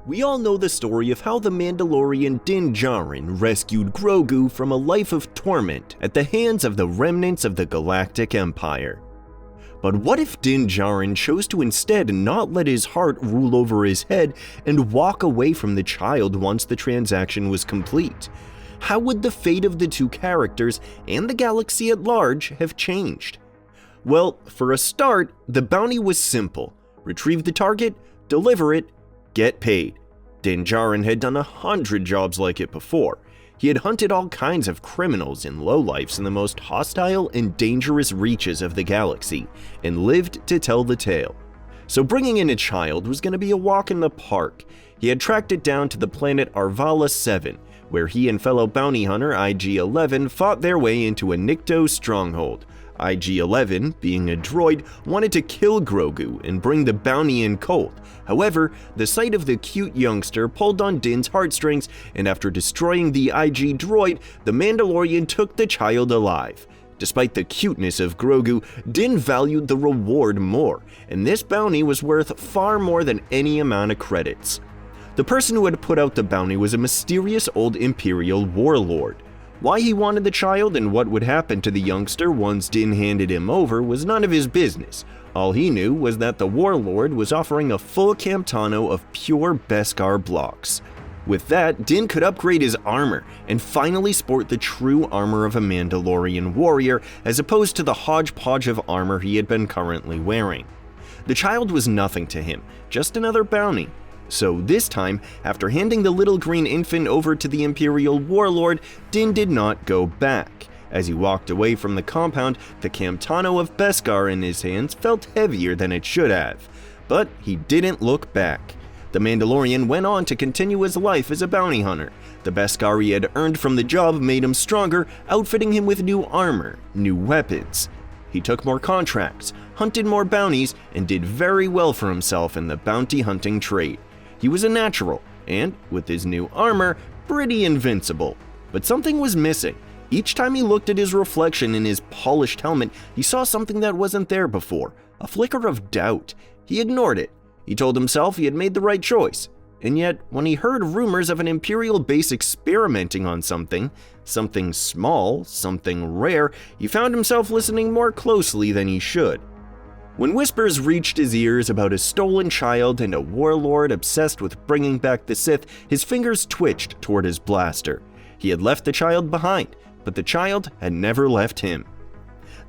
We all know the story of how the Mandalorian Din Djarin rescued Grogu from a life of torment at the hands of the remnants of the Galactic Empire. But what if Din Djarin chose to instead not let his heart rule over his head and walk away from the child once the transaction was complete? How would the fate of the two characters and the galaxy at large have changed? Well, for a start, the bounty was simple. Retrieve the target, deliver it, get paid. Din Djarin had done 100 jobs like it before. He had hunted all kinds of criminals and lowlifes in the most hostile and dangerous reaches of the galaxy, and lived to tell the tale. So bringing in a child was going to be a walk in the park. He had tracked it down to the planet Arvala 7, where he and fellow bounty hunter IG-11 fought their way into a Nikto stronghold. IG-11, being a droid, wanted to kill Grogu and bring the bounty in cold. However, the sight of the cute youngster pulled on Din's heartstrings, and after destroying the IG droid, the Mandalorian took the child alive. Despite the cuteness of Grogu, Din valued the reward more, and this bounty was worth far more than any amount of credits. The person who had put out the bounty was a mysterious old Imperial warlord. Why he wanted the child and what would happen to the youngster once Din handed him over was none of his business. All he knew was that the warlord was offering a full Camptano of pure Beskar blocks. With that, Din could upgrade his armor and finally sport the true armor of a Mandalorian warrior as opposed to the hodgepodge of armor he had been currently wearing. The child was nothing to him, just another bounty. So this time, after handing the little green infant over to the Imperial warlord, Din did not go back. As he walked away from the compound, the Camptano of Beskar in his hands felt heavier than it should have. But he didn't look back. The Mandalorian went on to continue his life as a bounty hunter. The Beskar he had earned from the job made him stronger, outfitting him with new armor, new weapons. He took more contracts, hunted more bounties, and did very well for himself in the bounty hunting trade. He was a natural, and, with his new armor, pretty invincible. But something was missing. Each time he looked at his reflection in his polished helmet, he saw something that wasn't there before, a flicker of doubt. He ignored it. He told himself he had made the right choice. And yet, when he heard rumors of an Imperial base experimenting on something small, something rare, he found himself listening more closely than he should. When whispers reached his ears about a stolen child and a warlord obsessed with bringing back the Sith, his fingers twitched toward his blaster. He had left the child behind, but the child had never left him.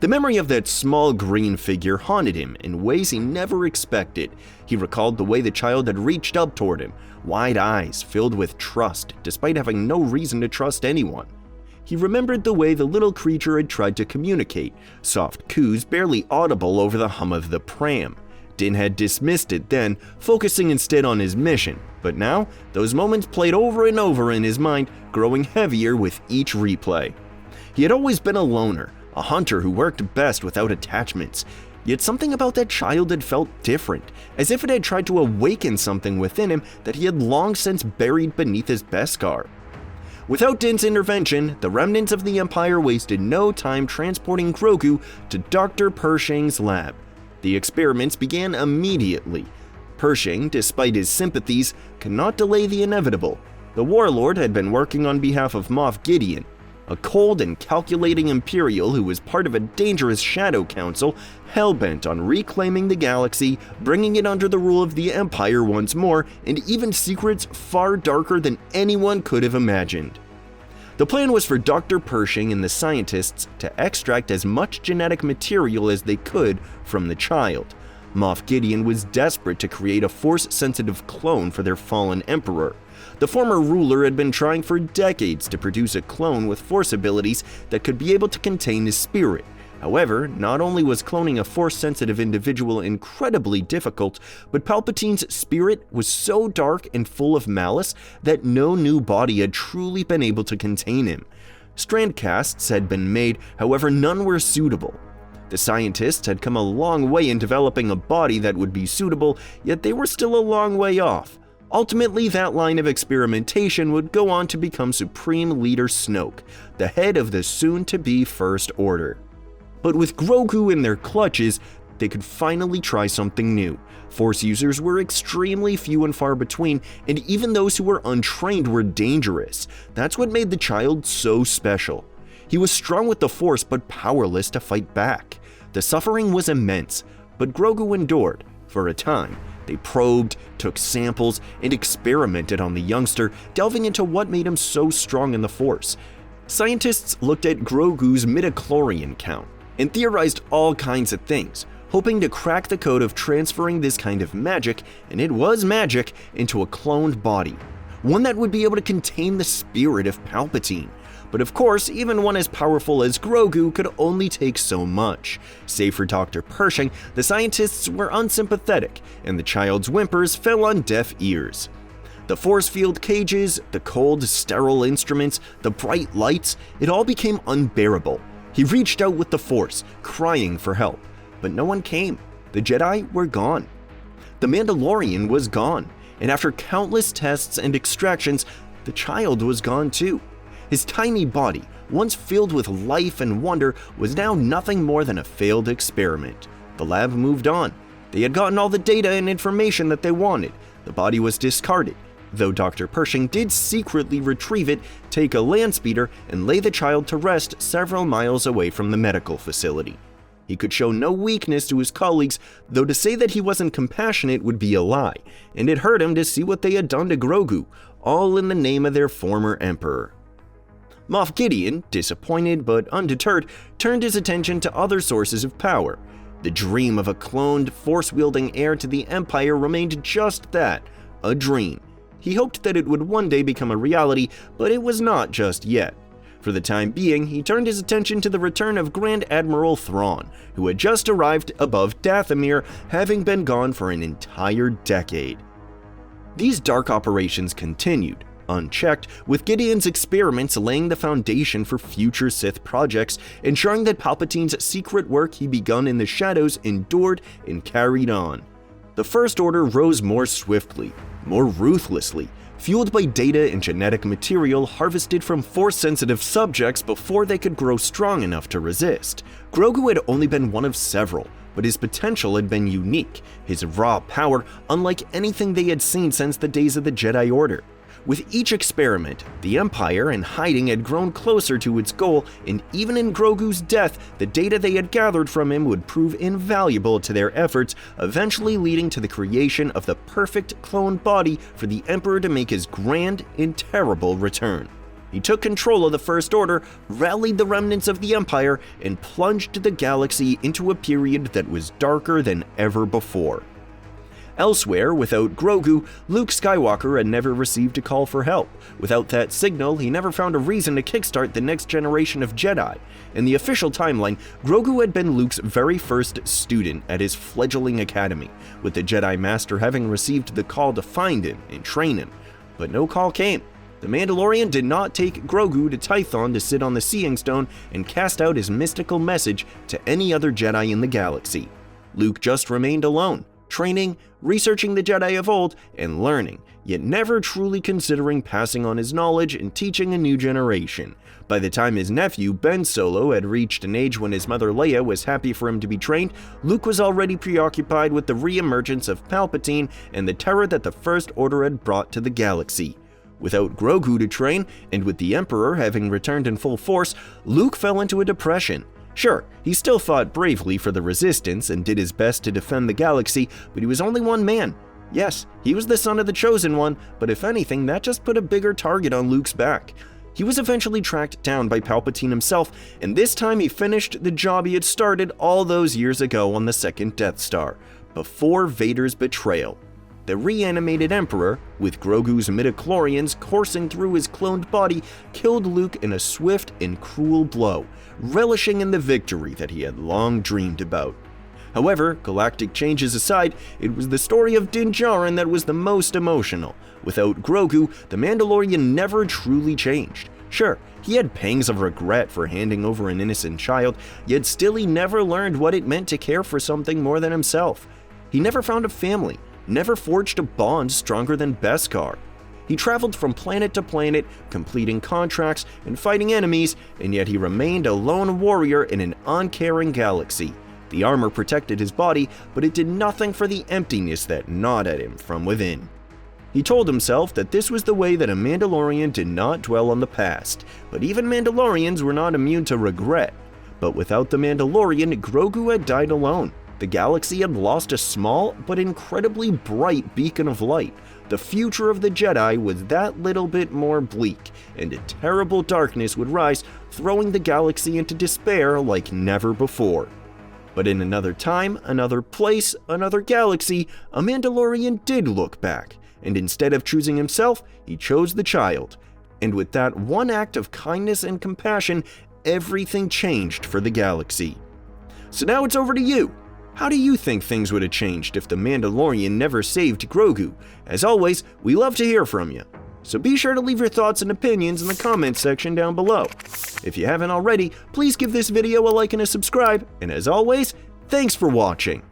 The memory of that small green figure haunted him in ways he never expected. He recalled the way the child had reached up toward him, wide eyes filled with trust, despite having no reason to trust anyone. He remembered the way the little creature had tried to communicate, soft coos barely audible over the hum of the pram. Din had dismissed it then, focusing instead on his mission, but now those moments played over and over in his mind, growing heavier with each replay. He had always been a loner, a hunter who worked best without attachments, yet something about that child had felt different, as if it had tried to awaken something within him that he had long since buried beneath his Beskar. Without Din's intervention, the remnants of the Empire wasted no time transporting Grogu to Dr. Pershing's lab. The experiments began immediately. Pershing, despite his sympathies, could not delay the inevitable. The warlord had been working on behalf of Moff Gideon, a cold and calculating Imperial who was part of a dangerous Shadow Council hell-bent on reclaiming the galaxy, bringing it under the rule of the Empire once more, and even secrets far darker than anyone could have imagined. The plan was for Dr. Pershing and the scientists to extract as much genetic material as they could from the child. Moff Gideon was desperate to create a Force-sensitive clone for their fallen Emperor. The former ruler had been trying for decades to produce a clone with Force abilities that could be able to contain his spirit. However, not only was cloning a Force-sensitive individual incredibly difficult, but Palpatine's spirit was so dark and full of malice that no new body had truly been able to contain him. Strand casts had been made, however none were suitable. The scientists had come a long way in developing a body that would be suitable, yet they were still a long way off. Ultimately, that line of experimentation would go on to become Supreme Leader Snoke, the head of the soon-to-be First Order. But with Grogu in their clutches, they could finally try something new. Force users were extremely few and far between, and even those who were untrained were dangerous. That's what made the child so special. He was strong with the Force but powerless to fight back. The suffering was immense, but Grogu endured. For a time, they probed, took samples, and experimented on the youngster, delving into what made him so strong in the Force. Scientists looked at Grogu's midichlorian count and theorized all kinds of things, hoping to crack the code of transferring this kind of magic, and it was magic, into a cloned body, one that would be able to contain the spirit of Palpatine. But of course, even one as powerful as Grogu could only take so much. Save for Dr. Pershing, the scientists were unsympathetic, and the child's whimpers fell on deaf ears. The force field cages, the cold, sterile instruments, the bright lights, it all became unbearable. He reached out with the Force, crying for help, but no one came. The Jedi were gone. The Mandalorian was gone, and after countless tests and extractions, the child was gone too. His tiny body, once filled with life and wonder, was now nothing more than a failed experiment. The lab moved on. They had gotten all the data and information that they wanted. The body was discarded, though Dr. Pershing did secretly retrieve it, take a land speeder, and lay the child to rest several miles away from the medical facility. He could show no weakness to his colleagues, though to say that he wasn't compassionate would be a lie, and it hurt him to see what they had done to Grogu, all in the name of their former emperor. Moff Gideon, disappointed but undeterred, turned his attention to other sources of power. The dream of a cloned, force-wielding heir to the Empire remained just that, a dream. He hoped that it would one day become a reality, but it was not just yet. For the time being, he turned his attention to the return of Grand Admiral Thrawn, who had just arrived above Dathomir, having been gone for an entire decade. These dark operations continued, unchecked, with Gideon's experiments laying the foundation for future Sith projects, ensuring that Palpatine's secret work he begun in the shadows endured and carried on. The First Order rose more swiftly, more ruthlessly, fueled by data and genetic material harvested from Force-sensitive subjects before they could grow strong enough to resist. Grogu had only been one of several, but his potential had been unique, his raw power unlike anything they had seen since the days of the Jedi Order. With each experiment, the Empire in hiding had grown closer to its goal, and even in Grogu's death, the data they had gathered from him would prove invaluable to their efforts, eventually leading to the creation of the perfect clone body for the Emperor to make his grand and terrible return. He took control of the First Order, rallied the remnants of the Empire, and plunged the galaxy into a period that was darker than ever before. Elsewhere, without Grogu, Luke Skywalker had never received a call for help. Without that signal, he never found a reason to kickstart the next generation of Jedi. In the official timeline, Grogu had been Luke's very first student at his fledgling academy, with the Jedi Master having received the call to find him and train him. But no call came. The Mandalorian did not take Grogu to Tython to sit on the Seeing Stone and cast out his mystical message to any other Jedi in the galaxy. Luke just remained alone, training, researching the Jedi of old, and learning, yet never truly considering passing on his knowledge and teaching a new generation. By the time his nephew, Ben Solo, had reached an age when his mother Leia was happy for him to be trained, Luke was already preoccupied with the re-emergence of Palpatine and the terror that the First Order had brought to the galaxy. Without Grogu to train, and with the Emperor having returned in full force, Luke fell into a depression. Sure, he still fought bravely for the Resistance and did his best to defend the galaxy, but he was only one man. Yes, he was the son of the Chosen One, but if anything, that just put a bigger target on Luke's back. He was eventually tracked down by Palpatine himself, and this time he finished the job he had started all those years ago on the second Death Star, before Vader's betrayal. The reanimated Emperor, with Grogu's midichlorians coursing through his cloned body, killed Luke in a swift and cruel blow, relishing in the victory that he had long dreamed about. However, galactic changes aside, it was the story of Din Djarin that was the most emotional. Without Grogu, the Mandalorian never truly changed. Sure, he had pangs of regret for handing over an innocent child, yet still he never learned what it meant to care for something more than himself. He never found a family, never forged a bond stronger than Beskar. He traveled from planet to planet, completing contracts and fighting enemies, and yet he remained a lone warrior in an uncaring galaxy. The armor protected his body, but it did nothing for the emptiness that gnawed at him from within. He told himself that this was the way that a Mandalorian did not dwell on the past, but even Mandalorians were not immune to regret. But without the Mandalorian, Grogu had died alone. The galaxy had lost a small but incredibly bright beacon of light. The future of the Jedi was that little bit more bleak, and a terrible darkness would rise, throwing the galaxy into despair like never before. But in another time, another place, another galaxy, a Mandalorian did look back, and instead of choosing himself, he chose the child. And with that one act of kindness and compassion, everything changed for the galaxy. So now it's over to you. How do you think things would have changed if the Mandalorian never saved Grogu? As always, we love to hear from you. So be sure to leave your thoughts and opinions in the comments section down below. If you haven't already, please give this video a like and a subscribe, and as always, thanks for watching.